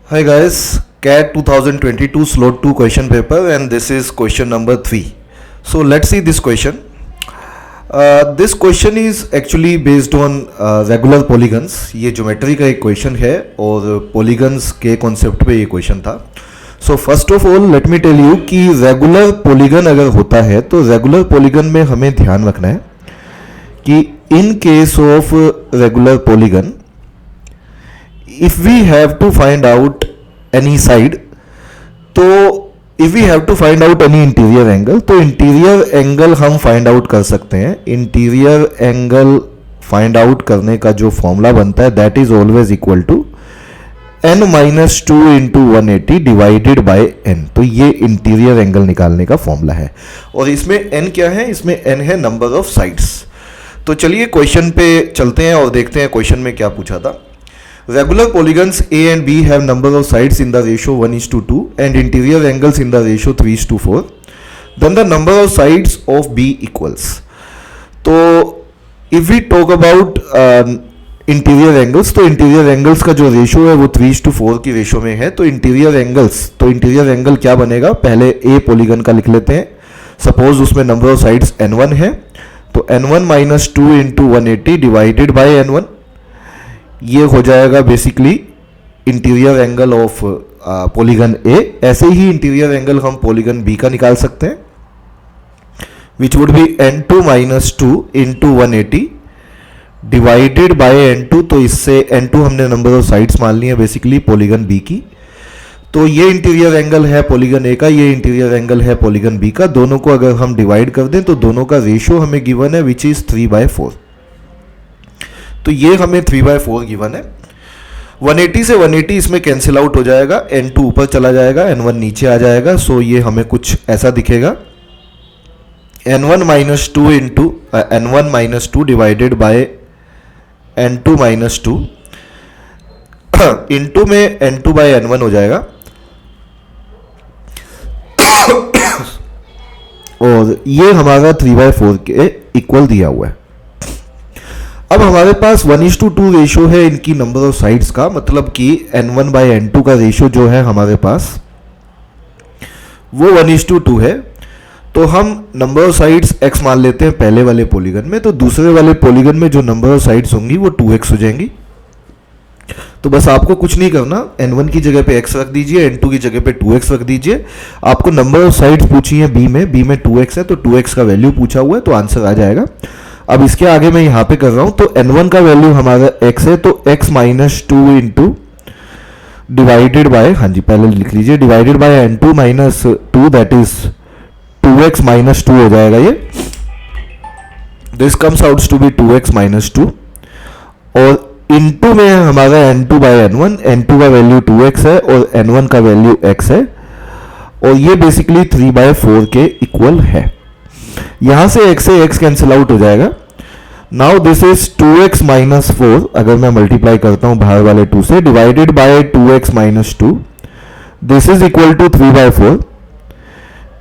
Hi guys, CAT 2022 Slot 2 question paper, and this is question number 3. So let's see this question. This question is actually based on regular polygons. ये geometry का एक question है और polygons के concept पे ये question था. So first of all let me tell you कि रेगुलर polygon अगर होता है तो रेगुलर polygon में हमें ध्यान रखना है कि in case of regular polygon if we have to find out any side, तो if we have to find out any interior angle, तो interior angle हम find out कर सकते हैं. interior angle find out करने का जो फॉर्मूला बनता है that is always equal to n minus 2 into 180 divided by n. तो ये interior angle निकालने का फॉर्मूला है और इसमें n क्या है? इसमें n है number of sides. तो चलिए क्वेश्चन पे चलते हैं और देखते हैं क्वेश्चन में क्या पूछा था. Regular polygons A and B have number of sides in the ratio 1:2 and interior angles in the ratio 3:4. Then the number of sides of B equals. तो if we talk about interior angles, तो interior angles का जो ratio है वो 3:4 की ratio में है. तो interior angle क्या बनेगा? पहले A पोलीगन का लिख लेते हैं. सपोज उसमें नंबर ऑफ साइड्स n1 है तो n1 minus 2 into 180 divided bye n1, ये हो जाएगा basically interior angle of polygon A. ऐसे ही इंटीरियर एंगल हम पॉलीगन बी का निकाल सकते हैं which would be n2 minus 2 into 180 divided by n2. तो इससे n2 हमने नंबर ऑफ साइड्स मान ली है बेसिकली पॉलीगन बी की. तो ये इंटीरियर एंगल है पॉलीगन ए का, ये इंटीरियर एंगल है पॉलीगन बी का. दोनों को अगर हम डिवाइड कर दें तो दोनों का रेशियो हमें गिवन है विच इज 3/4. तो ये हमें 3/4 गिवन है. 180 से 180 इसमें कैंसिल आउट हो जाएगा, n2 ऊपर चला जाएगा, n1 नीचे आ जाएगा. सो ये हमें कुछ ऐसा दिखेगा n1 minus 2 divided by n2 minus 2 into में n2 बाय n1 हो जाएगा और ये हमारा 3/4 के इक्वल दिया हुआ है. अब हमारे पास 1:2 रेशियो है इनकी नंबर ऑफ साइड्स का, मतलब कि n1 बाय n2 का रेशियो जो है हमारे पास वो 1:2 है. तो हम नंबर ऑफ साइड्स x मान लेते हैं पहले वाले पॉलीगन में. तो दूसरे वाले पॉलीगन में जो नंबर ऑफ साइड्स होंगी वो 2x हो जाएंगी. तो बस आपको कुछ नहीं करना, n1 की जगह पे x रख दीजिए, n2 की जगह पे 2x रख दीजिए. आपको नंबर ऑफ साइड्स पूछी है b में 2x है तो 2x का वैल्यू पूछा हुआ है तो आंसर आ जाएगा. अब इसके आगे मैं यहाँ पे कर रहा हूँ तो n1 का वैल्यू हमारा x है तो x minus 2 into divided by, हाँ जी पहले लिख लीजिए, divided by n2 minus 2 that is 2x minus 2 हो जाएगा ये. This comes out to be 2x minus 2 और इनटू में हमारा n2 बाय n1. n2 का वैल्यू 2x है और n1 का वैल्यू x है और ये बेसिकली 3/4 के इक्वल है. यहां से x से x कैंसिल आउट हो जाएगा. Now this is 2x minus 4, अगर मैं मल्टीप्लाई करता हूं बाहर वाले 2 से, divided by 2x minus 2, this is equal to 3/4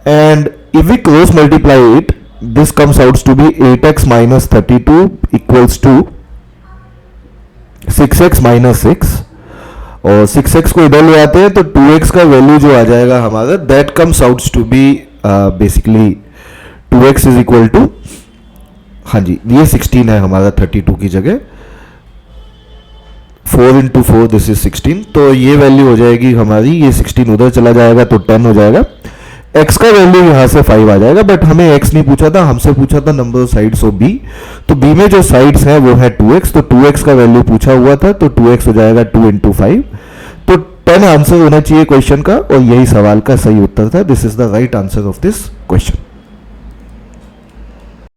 and if we cross multiply it this comes out to be 8x minus 32 equals to 6x minus 6 और 6x को इधर ले आते हैं तो 2x का वैल्यू जो आ जाएगा हमारा that comes out to be basically 2x is equal to, हाँ जी ये 16 है हमारा 32 की जगह. 4 into 4 दिस इज 16. तो ये वैल्यू हो जाएगी हमारी, ये 16 उधर चला जाएगा तो 10 हो जाएगा. x का वैल्यू यहाँ से 5 आ जाएगा. बट हमें x नहीं पूछा था, हमसे पूछा था number of sides of b. तो b में जो साइड्स हैं वो है 2x, तो 2x का वैल्यू पूछा हुआ था तो 2x हो जाएगा 2 into 5. तो 10 आंसर होना चाहिए क्वेश्चन का और यही सवाल का सही उत्तर था. This is the right answer of this question.